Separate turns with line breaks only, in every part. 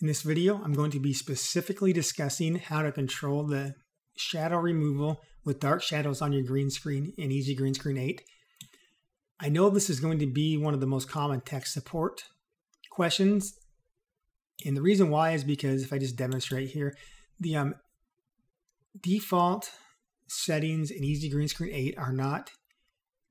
In this video, I'm going to be specifically discussing how to control the shadow removal with dark shadows on your green screen in Easy Green Screen 8. I know this is going to be one of the most common tech support questions, and the reason why is because if I just demonstrate here, the default settings in Easy Green Screen 8 are not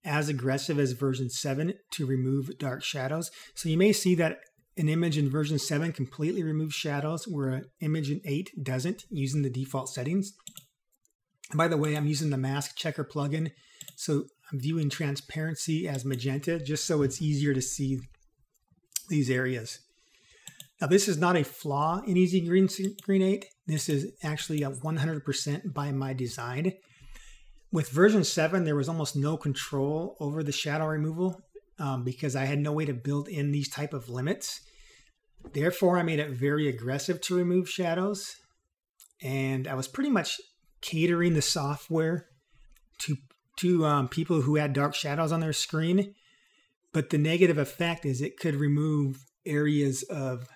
as aggressive as version 7 to remove dark shadows. So you may see that an image in version 7 completely removes shadows where an image in 8 doesn't, using the default settings. And by the way, I'm using the mask checker plugin, so I'm viewing transparency as magenta just so it's easier to see these areas. Now this is not a flaw in Easy Green Screen 8. This is actually a 100% by my design. With version 7, there was almost no control over the shadow removal because I had no way to build in these type of limits. Therefore, I made it very aggressive to remove shadows, and I was pretty much catering the software to people who had dark shadows on their screen. But the negative effect is it could remove areas of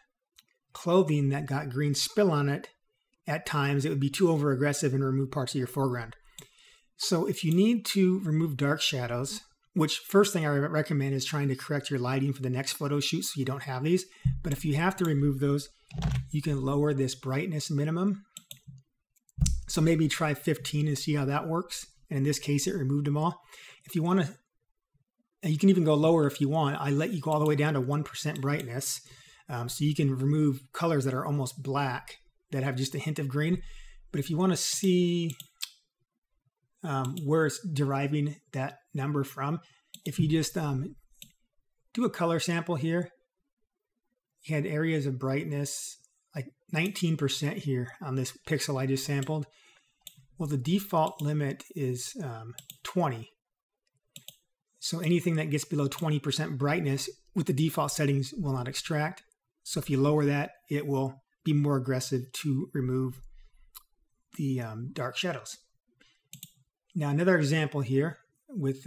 clothing that got green spill on it. At times, it would be too over aggressive and remove parts of your foreground. So if you need to remove dark shadows, which first thing I recommend is trying to correct your lighting for the next photo shoot so you don't have these. But if you have to remove those, you can lower this brightness minimum. So maybe try 15 and see how that works. And in this case, it removed them all. If you want to, and you can even go lower if you want. I let you go all the way down to 1% brightness. So you can remove colors that are almost black that have just a hint of green. But if you want to see where it's deriving that number from, if you just do a color sample here, you had areas of brightness like 19% here on this pixel I just sampled. Well, the default limit is 20. So anything that gets below 20% brightness with the default settings will not extract. So if you lower that, it will be more aggressive to remove the dark shadows. Now another example here with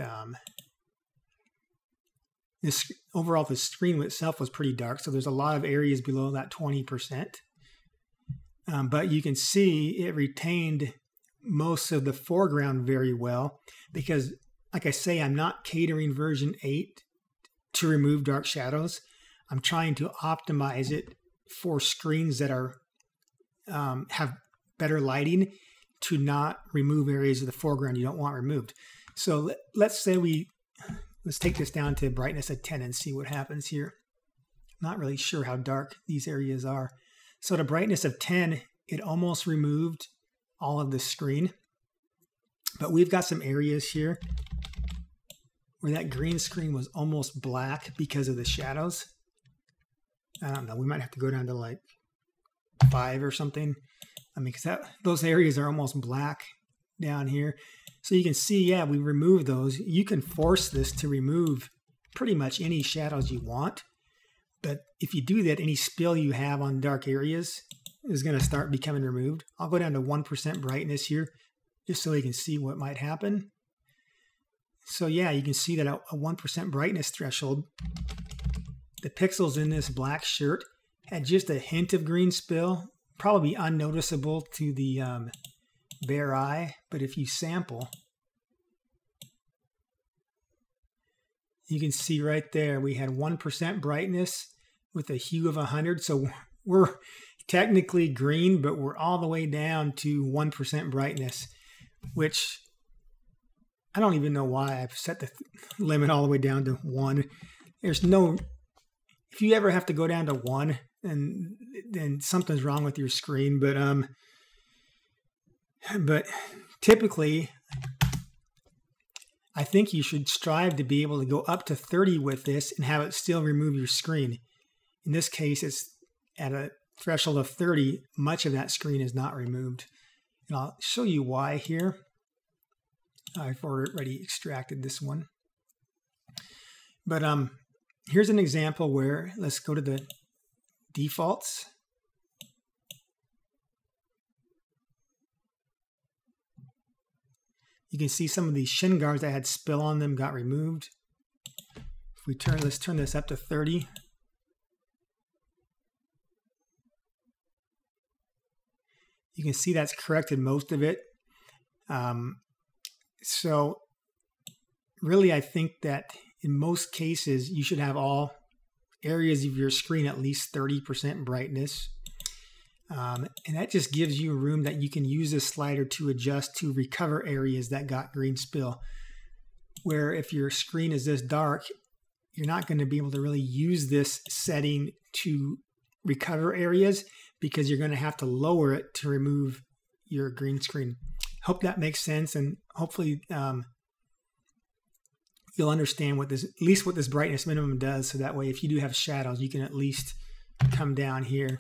this overall, the screen itself was pretty dark, so there's a lot of areas below that 20%. But you can see it retained most of the foreground very well because, like I say, I'm not catering version 8 to remove dark shadows. I'm trying to optimize it for screens that are have better lighting to not remove areas of the foreground you don't want removed. So let's say let's take this down to brightness of 10 and see what happens here. Not really sure how dark these areas are. So at a brightness of 10, it almost removed all of the screen. But we've got some areas here where that green screen was almost black because of the shadows. I don't know, we might have to go down to like 5 or something. I mean, because those areas are almost black down here. So you can see, yeah, we removed those. You can force this to remove pretty much any shadows you want. But if you do that, any spill you have on dark areas is going to start becoming removed. I'll go down to 1% brightness here, just so you can see what might happen. So yeah, you can see that a 1% brightness threshold, the pixels in this black shirt had just a hint of green spill. Probably unnoticeable to the bare eye, but if you sample, you can see right there we had 1% brightness with a hue of 100. So we're technically green, but we're all the way down to 1% brightness, which I don't even know why I've set the limit all the way down to 1. There's no, if you ever have to go down to 1, and then something's wrong with your screen. But typically, I think you should strive to be able to go up to 30 with this and have it still remove your screen. In this case, it's at a threshold of 30. Much of that screen is not removed. And I'll show you why here. I've already extracted this one. But here's an example where, let's go to the defaults. You can see some of these shin guards that had spill on them got removed. If we let's turn this up to 30. You can see that's corrected most of it. So really, I think that in most cases, you should have all areas of your screen at least 30% brightness. And that just gives you room that you can use this slider to adjust to recover areas that got green spill. Where if your screen is this dark, you're not going to be able to really use this setting to recover areas because you're going to have to lower it to remove your green screen. Hope that makes sense, and hopefully you'll understand what this, at least what this brightness minimum does, so that way if you do have shadows, you can at least come down here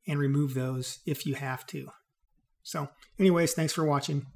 and remove those if you have to. So anyways, thanks for watching.